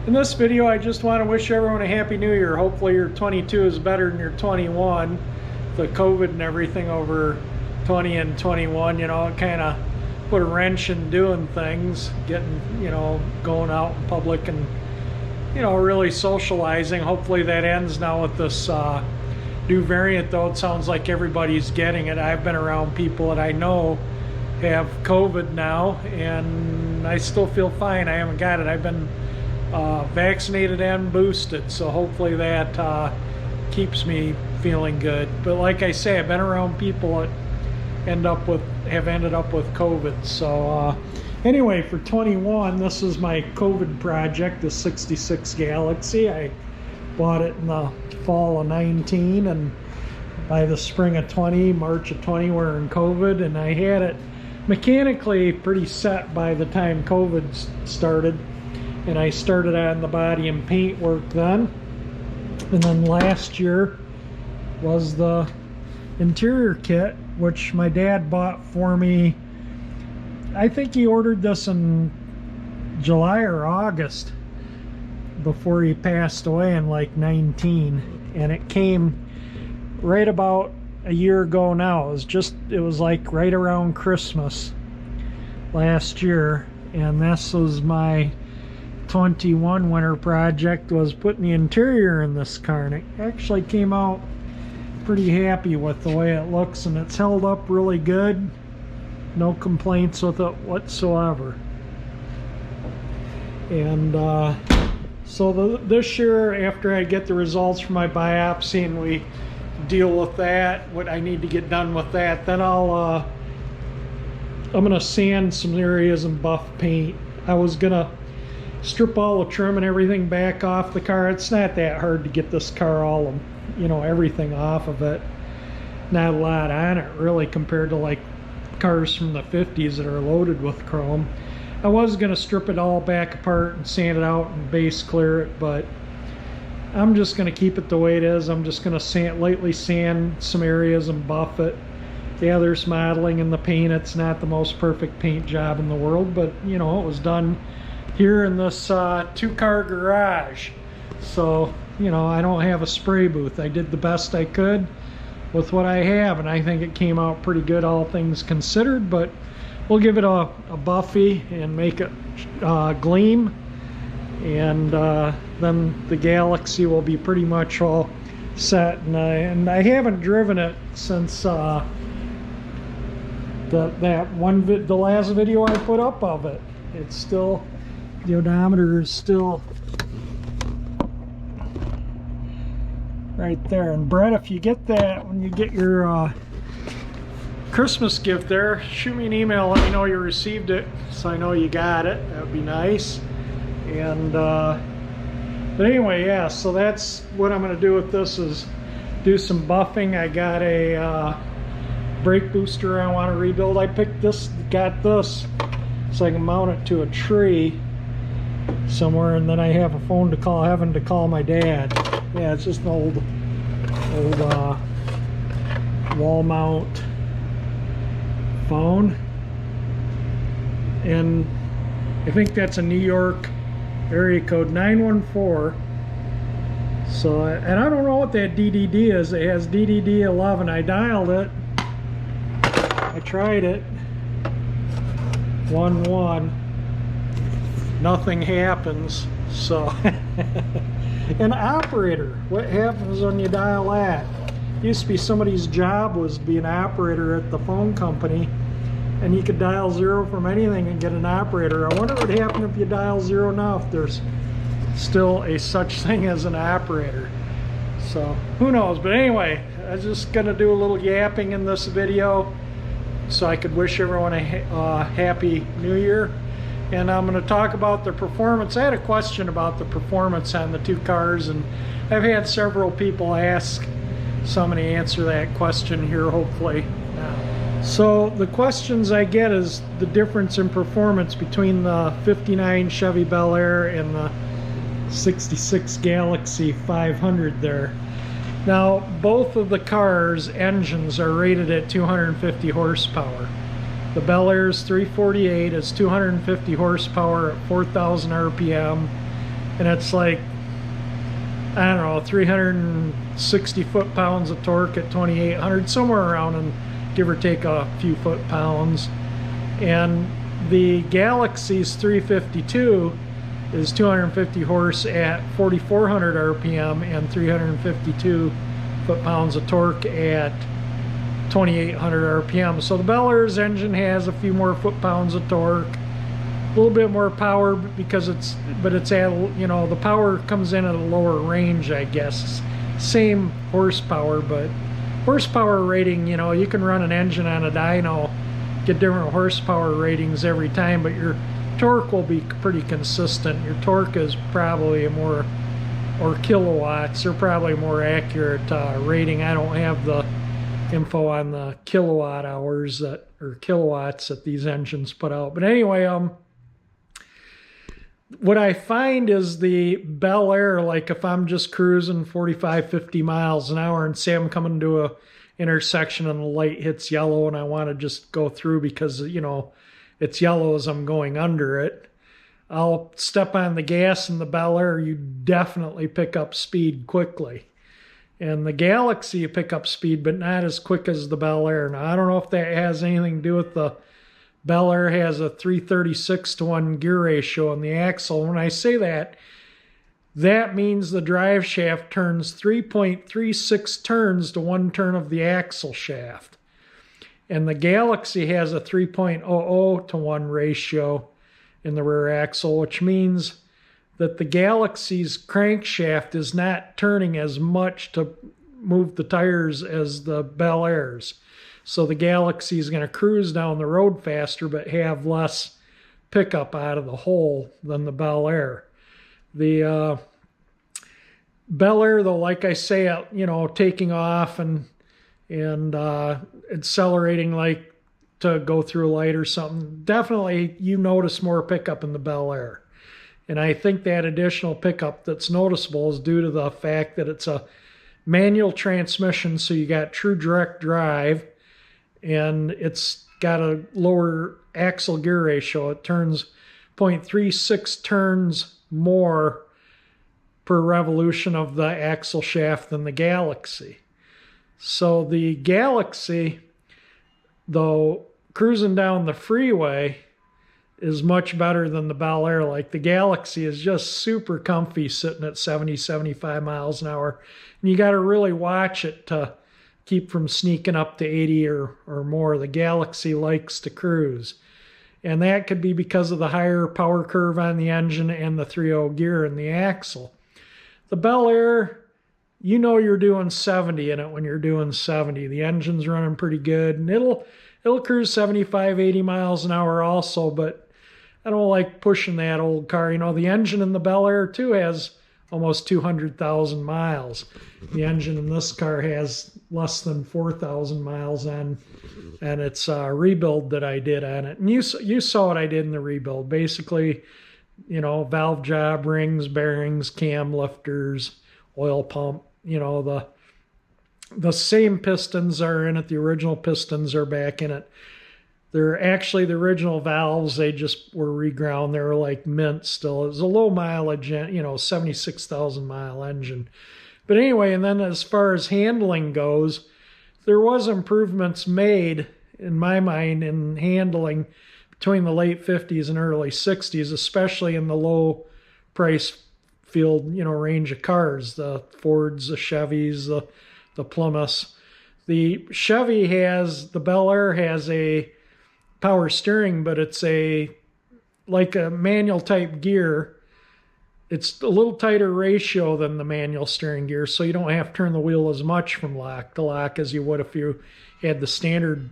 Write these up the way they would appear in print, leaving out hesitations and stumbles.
In this video, I just want to wish everyone a Happy New Year. Hopefully your 22 is better than your 21. The COVID and everything over 20 and 21, it kind of put a wrench in doing things, getting, going out in public and, really socializing. Hopefully that ends now with this new variant, though. It sounds like everybody's getting it. I've been around people that I know have COVID now, and I still feel fine. I haven't got it. I've been vaccinated and boosted, so hopefully that keeps me feeling good. But like I say, I've been around people that have ended up with COVID. So anyway, for 21, this is my COVID project, the 66 Galaxie. I bought it in the fall of 19, and by the spring of 20, March of 20, we're in COVID, and I had it mechanically pretty set by the time COVID started. And I started on the body and paint work then. And then last year was the interior kit, which my dad bought for me. I think he ordered this in July or August before he passed away in like 19. And it came right about a year ago now. It was like right around Christmas last year. And this was my 21 winter project, was putting the interior in this car, and it actually came out pretty happy with the way it looks, and it's held up really good. No complaints with it whatsoever. And so this year, after I get the results from my biopsy and we deal with that, what I need to get done with that, then I'm gonna sand some areas and buff paint. I was gonna strip all the trim and everything back off the car. It's not that hard to get this car everything off of it. Not a lot on it really compared to like cars from the 50s that are loaded with chrome. I was going to strip it all back apart and sand it out and base clear it, but I'm just going to keep it the way it is. I'm just going to lightly sand some areas and buff it. Yeah, there's modeling in the paint. It's not the most perfect paint job in the world, but it was done here in this two-car garage. So I don't have a spray booth. I did the best I could with what I have, and I think it came out pretty good, all things considered. But we'll give it a buffy and make it gleam, and then the Galaxie will be pretty much all set. And I haven't driven it since the last video I put up of it. It's still, the odometer is still right there. And Brett, if you get that, when you get your Christmas gift there, shoot me an email, let me know you received it so I know you got it. That would be nice. And but anyway, yeah, so that's what I'm going to do with this, is do some buffing. I got a brake booster I want to rebuild. I got this so I can mount it to a tree somewhere, and then I have a phone to call, having to call my dad. Yeah, it's just an old wall mount phone, and I think that's a New York area code 914. So, and I don't know what that DDD is. It has DDD 11. I dialed it, I tried it, 11, nothing happens. So an operator, what happens when you dial that? Used to be somebody's job was to be an operator at the phone company, and you could dial 0 from anything and get an operator. I wonder what would happen if you dial 0 now, if there's still a such thing as an operator. So who knows? But anyway, I'm just gonna do a little yapping in this video so I could wish everyone a happy new year. And I'm going to talk about the performance. I had a question about the performance on the two cars, and I've had several people ask, so I'm going to answer that question here hopefully now. So the questions I get is the difference in performance between the 59 Chevy Bel Air and the 66 Galaxie 500 there. Now, both of the cars' engines are rated at 250 horsepower. The Bel Air's 348 is 250 horsepower at 4,000 RPM, and it's like, I don't know, 360 foot-pounds of torque at 2,800, somewhere around, and give or take a few foot-pounds. And the Galaxie's 352 is 250 horse at 4,400 RPM and 352 foot-pounds of torque at 2,800 RPM. So the Bel Air's engine has a few more foot-pounds of torque, a little bit more power because it's at, you know, the power comes in at a lower range, I guess. Same horsepower, but horsepower rating, you know, you can run an engine on a dyno, get different horsepower ratings every time, but your torque will be pretty consistent. Your torque is probably a more, or kilowatts, or probably a more accurate rating. I don't have the info on the kilowatt hours that, or kilowatts that these engines put out. But anyway, what I find is the Bel Air, like if I'm just cruising 45, 50 miles an hour and say I'm coming to a intersection and the light hits yellow and I want to just go through because, you know, it's yellow as I'm going under it, I'll step on the gas in the Bel Air. You definitely pick up speed quickly. And the Galaxie, you pick up speed, but not as quick as the Bel Air. Now, I don't know if that has anything to do with the Bel Air has a 336-to-1 gear ratio on the axle. When I say that, that means the drive shaft turns 3.36 turns to 1 turn of the axle shaft. And the Galaxie has a 3.00-to-1 ratio in the rear axle, which means that the Galaxie's crankshaft is not turning as much to move the tires as the Bel Air's. So the Galaxie is going to cruise down the road faster but have less pickup out of the hole than the Bel Air. The Bel Air, though, like I say, you know, taking off and accelerating like to go through a light or something, definitely you notice more pickup in the Bel Air. And I think that additional pickup that's noticeable is due to the fact that it's a manual transmission, so you got true direct drive, and it's got a lower axle gear ratio. It turns 0.36 turns more per revolution of the axle shaft than the Galaxie. So the Galaxie, though, cruising down the freeway is much better than the Bel Air. Like the Galaxie is just super comfy sitting at 70, 75 miles an hour. And you got to really watch it to keep from sneaking up to 80 or more. The Galaxie likes to cruise. And that could be because of the higher power curve on the engine and the 3.0 gear in the axle. The Bel Air, you know you're doing 70 in it when you're doing 70. The engine's running pretty good, and it'll cruise 75, 80 miles an hour also, but I don't like pushing that old car. You know, the engine in the Bel Air too has almost 200,000 miles. The engine in this car has less than 4,000 miles on, and it's a rebuild that I did on it. And you saw what I did in the rebuild. Basically, you know, valve job, rings, bearings, cam lifters, oil pump, you know, the same pistons are in it. The original pistons are back in it. They're actually the original valves. They just were reground. They were like mint still. It was a low mileage, you know, 76,000 mile engine. But anyway, and then as far as handling goes, there was improvements made, in my mind, in handling between the late 50s and early 60s, especially in the low price field, you know, range of cars, the Fords, the Chevys, the Plymouths. The Chevy has, the Bel Air has a power steering, but it's like a manual type gear. It's a little tighter ratio than the manual steering gear, so you don't have to turn the wheel as much from lock to lock as you would if you had the standard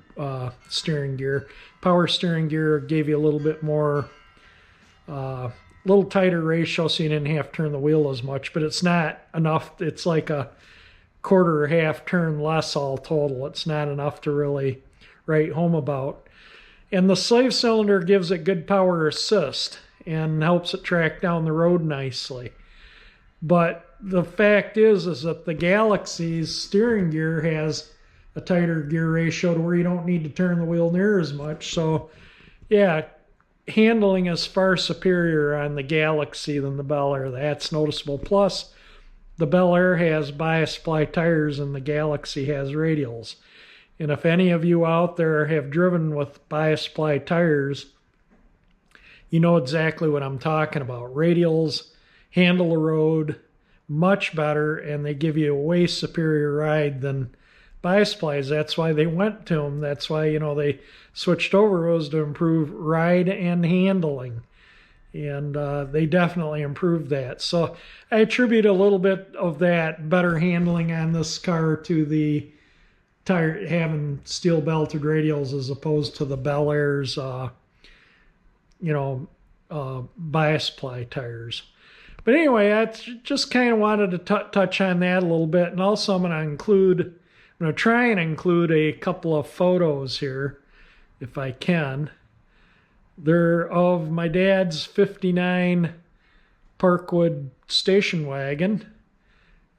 steering gear. Power steering gear gave you a little bit more, little tighter ratio, so you didn't have to turn the wheel as much, but it's not enough. It's like a quarter or half turn less all total. It's not enough to really write home about. And the slave cylinder gives it good power assist and helps it track down the road nicely. But the fact is that the Galaxie's steering gear has a tighter gear ratio to where you don't need to turn the wheel near as much. So yeah, handling is far superior on the Galaxie than the Bel Air. That's noticeable. Plus, the Bel Air has bias ply tires and the Galaxie has radials. And if any of you out there have driven with bias ply tires, you know exactly what I'm talking about. Radials handle the road much better, and they give you a way superior ride than bias plies. That's why they went to them. That's why, you know, they switched over those to improve ride and handling. And they definitely improved that. So I attribute a little bit of that better handling on this car to the tire having steel belted radials as opposed to the Bel Air's, bias ply tires. But anyway, I just kind of wanted to touch on that a little bit. And also I'm going to try and include a couple of photos here, if I can. They're of my dad's 59 Parkwood station wagon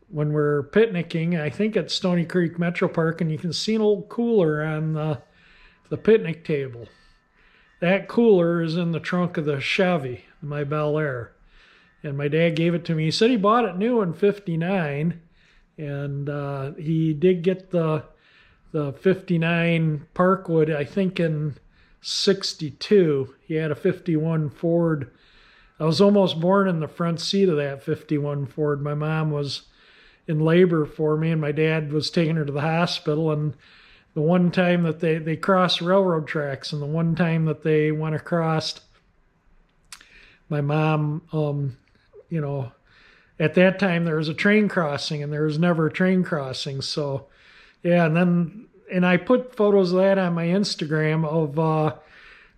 when we're picnicking, I think at Stony Creek Metro Park, and you can see an old cooler on the picnic table. That cooler is in the trunk of the Chevy, my Bel Air. And my dad gave it to me. He said he bought it new in 59, and he did get the 59 Parkwood, I think, in 62. He had a 51 Ford. I was almost born in the front seat of that 51 Ford. My mom was in labor for me, and my dad was taking her to the hospital. And the one time that they crossed railroad tracks, and the one time that they went across, my mom, at that time there was a train crossing, and there was never a train crossing. So, yeah, and I put photos of that on my Instagram of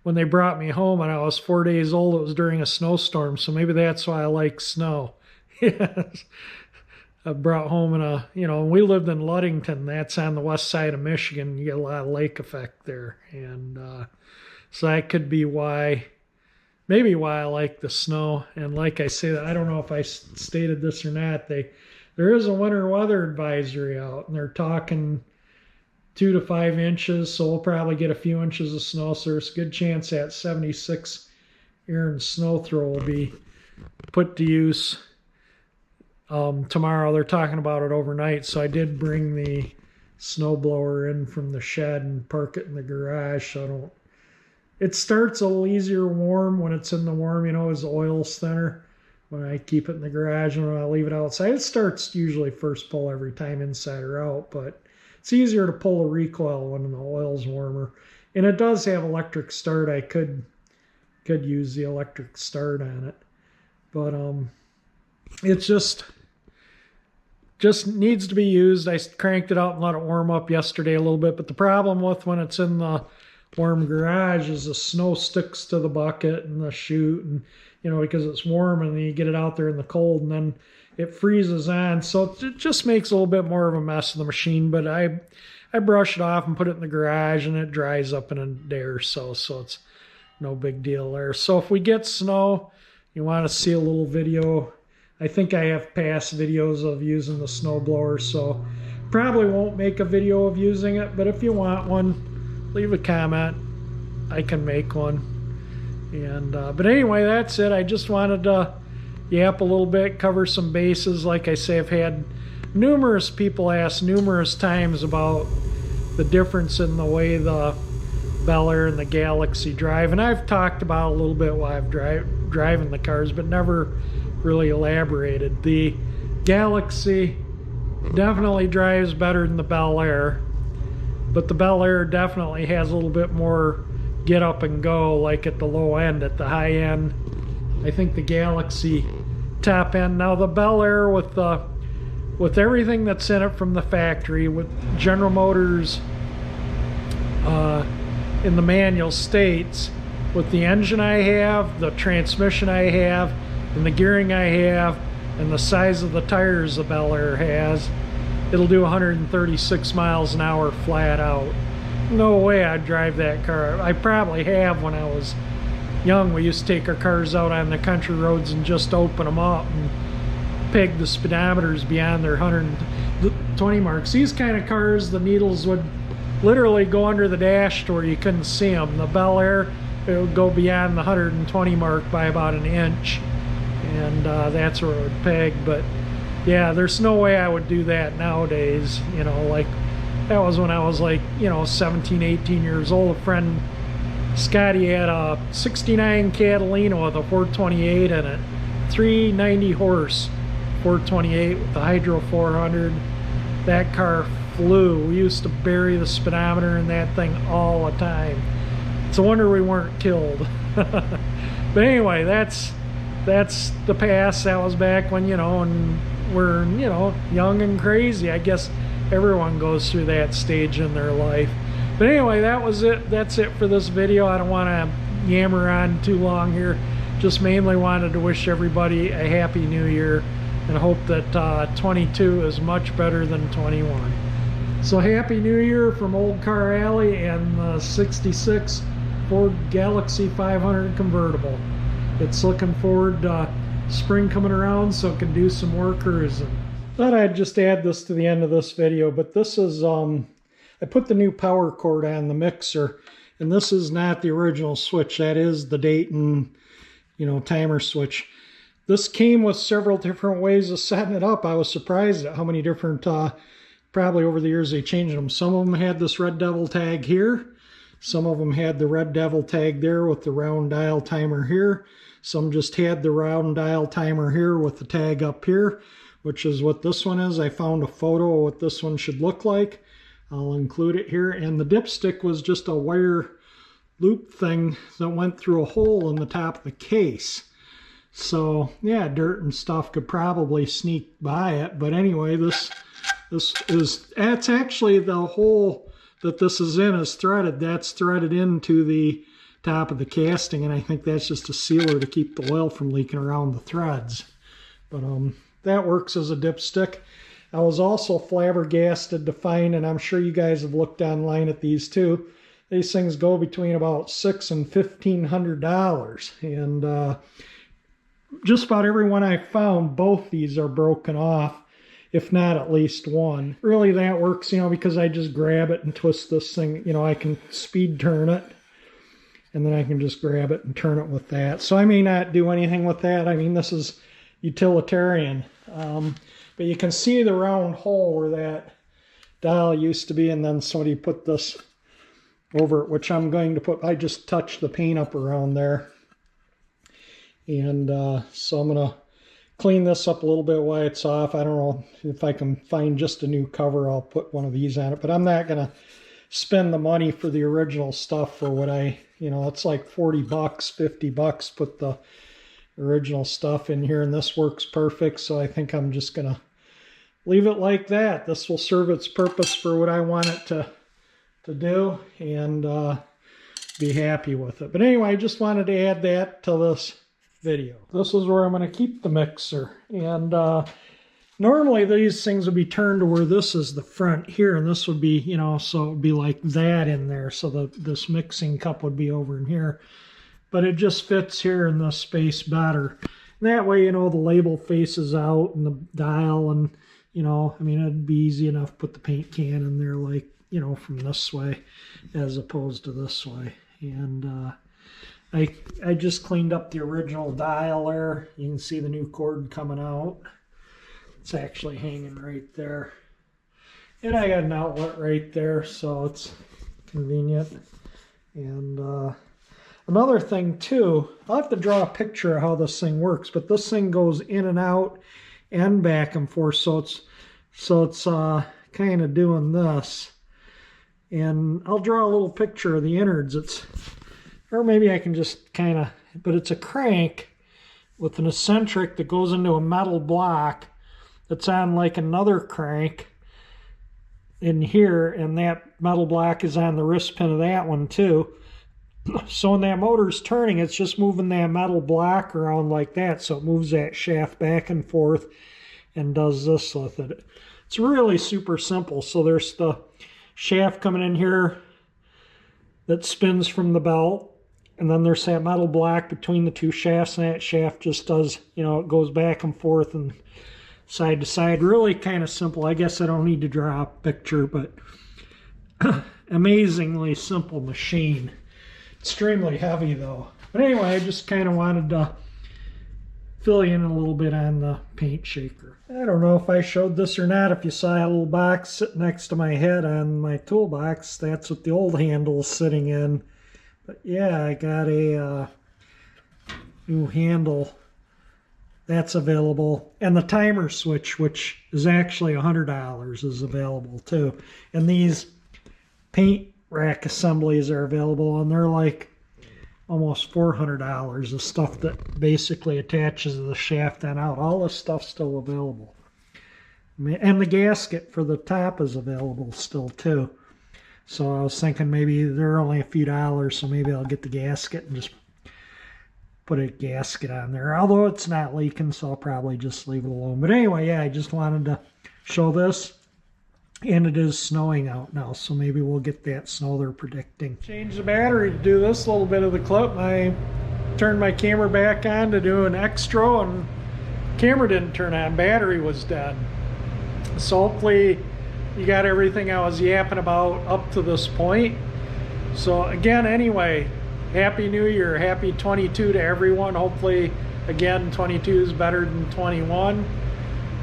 when they brought me home, and I was 4 days old. It was during a snowstorm, so maybe that's why I like snow. Yes. I brought home we lived in Ludington. That's on the west side of Michigan. You get a lot of lake effect there. And so that could be maybe why I like the snow. And like I say, I don't know if I stated this or not, there is a winter weather advisory out, and they're talking 2 to 5 inches, so we'll probably get a few inches of snow. So there's a good chance that 76 Aaron snow throw will be put to use tomorrow. They're talking about it overnight, so I did bring the snow blower in from the shed and park it in the garage. So it starts a little easier warm when it's in the warm, as the oil's thinner. When I keep it in the garage and when I leave it outside, it starts usually first pull every time, inside or out, but it's easier to pull a recoil when the oil's warmer. And it does have electric start. I could use the electric start on it. But it's just needs to be used. I cranked it out and let it warm up yesterday a little bit. But the problem with when it's in the warm garage is the snow sticks to the bucket and the chute, and because it's warm, and then you get it out there in the cold, and then it freezes on. So it just makes a little bit more of a mess of the machine. But I brush it off and put it in the garage, and it dries up in a day or so. So it's no big deal there. So if we get snow, you want to see a little video. I think I have past videos of using the snowblower, so probably won't make a video of using it. But if you want one, leave a comment. I can make one. And but anyway, that's it. I just wanted to yap a little bit, cover some bases. Like I say, I've had numerous people ask numerous times about the difference in the way the Bel Air and the Galaxie drive, and I've talked about a little bit while I've driving the cars, but never really elaborated. The Galaxie definitely drives better than the Bel Air, but the Bel Air definitely has a little bit more get up and go, like at the low end. At the high end, I think the Galaxie top end. Now the Bel Air with everything that's in it from the factory, with General Motors in the manual states, with the engine I have, the transmission I have, and the gearing I have, and the size of the tires the Bel Air has, it'll do 136 miles an hour flat out. No way I'd drive that car. I probably have when I was young. We used to take our cars out on the country roads and just open them up and peg the speedometers beyond their 120 marks. These kind of cars, the needles would literally go under the dash to where you couldn't see them. The Bel Air, it would go beyond the 120 mark by about an inch, and that's where it would peg. But yeah, there's no way I would do that nowadays. You know, like that was when I was like, you know, 17, 18 years old. A friend, Scotty, had a 69 Catalina with a 428 in it, 390 horse 428 with the Hydro 400. That car flew. We used to bury the speedometer in that thing all the time. It's a wonder we weren't killed. But anyway, that's the past. That was back when, you know, and we're, you know, young and crazy. I guess everyone goes through that stage in their life. But anyway, that was it. That's it for this video. I don't want to yammer on too long here. Just mainly wanted to wish everybody a happy new year and hope that 22 is much better than 21. So happy new year from Old Car Alley and the 66 Ford Galaxie 500 convertible. It's looking forward to spring coming around so it can do some more cruising. Thought I'd just add this to the end of this video, but this is I put the new power cord on the mixer, and this is not the original switch. That is the Dayton, you know, timer switch. This came with several different ways of setting it up. I was surprised at how many different, probably over the years they changed them. Some of them had this Red Devil tag here. Some of them had the Red Devil tag there with the round dial timer here. Some just had the round dial timer here with the tag up here, which is what this one is. I found a photo of what this one should look like. I'll include it here. And the dipstick was just a wire loop thing that went through a hole in the top of the case. So yeah, dirt and stuff could probably sneak by it. But anyway, that's actually the hole that this is in is threaded. That's threaded into the top of the casting, and I think that's just a sealer to keep the oil from leaking around the threads. But that works as a dipstick. I was also flabbergasted to find, and I'm sure you guys have looked online at these too, these things go between about $600 and $1,500, and just about every one I found, both these are broken off, if not at least one. Really that works, you know, because I just grab it and twist this thing. You know, I can speed turn it, and then I can just grab it and turn it with that. So I may not do anything with that. I mean, this is utilitarian. But you can see the round hole where that dial used to be, and then somebody put this over it, which I'm going to put, I just touched the paint up around there. And so I'm going to clean this up a little bit while it's off. I don't know if I can find just a new cover. I'll put one of these on it, but I'm not going to spend the money for the original stuff for what you know, it's like 40 bucks, 50 bucks, put the original stuff in here, and this works perfect. So I think I'm just going to leave it like that. This will serve its purpose for what I want it to do, and be happy with it. But anyway, I just wanted to add that to this video. This is where I'm going to keep the mixer, and normally these things would be turned to where this is the front here, and this would be, you know, so it would be like that in there, so this mixing cup would be over in here, but it just fits here in this space better. And that way, you know, the label faces out and the dial, and, you know, I mean, it'd be easy enough to put the paint can in there, like, you know, from this way as opposed to this way. And I just cleaned up the original dial there. You can see the new cord coming out. It's actually hanging right there. And I got an outlet right there, so it's convenient. And another thing too, I'll have to draw a picture of how this thing works, but this thing goes in and out and back and forth, so it's kind of doing this. And I'll draw a little picture of the innards. Or maybe I can just kind of, but it's a crank with an eccentric that goes into a metal block that's on like another crank in here, and that metal block is on the wrist pin of that one too. So when that motor's turning, it's just moving that metal block around like that, so it moves that shaft back and forth and does this with it. It's really super simple. So there's the shaft coming in here that spins from the belt, and then there's that metal block between the two shafts, and that shaft just does, you know, it goes back and forth and side to side. Really kind of simple. I guess I don't need to draw a picture, but amazingly simple machine. extremely heavy though. But anyway, I just kind of wanted to fill you in a little bit on the paint shaker. I don't know if I showed this or not. If you saw a little box sitting next to my head on my toolbox, that's what the old handle is sitting in. But yeah, I got a new handle that's available, and the timer switch, which is actually $100, is available too. And these paint rack assemblies are available, and they're like almost $400 of stuff that basically attaches to the shaft and out. All this stuff's still available. And the gasket for the top is available still too. So I was thinking maybe they're only a few dollars, so maybe I'll get the gasket and just put a gasket on there. Although it's not leaking, so I'll probably just leave it alone. But anyway, yeah, I just wanted to show this. And it is snowing out now, so maybe we'll get that snow they're predicting. Change the battery to do this little bit of the clip. I turned my camera back on to do an extra, and camera didn't turn on. Battery was dead. So hopefully you got everything I was yapping about up to this point. So again, anyway, Happy New Year. Happy 22 to everyone. Hopefully, again, 22 is better than 21.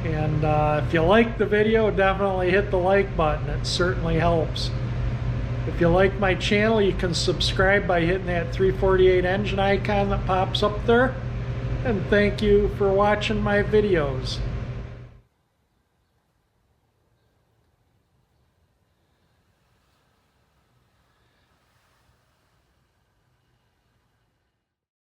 And if you like the video, definitely hit the like button. It certainly helps. If you like my channel, you can subscribe by hitting that 348 engine icon that pops up there. And thank you for watching my videos.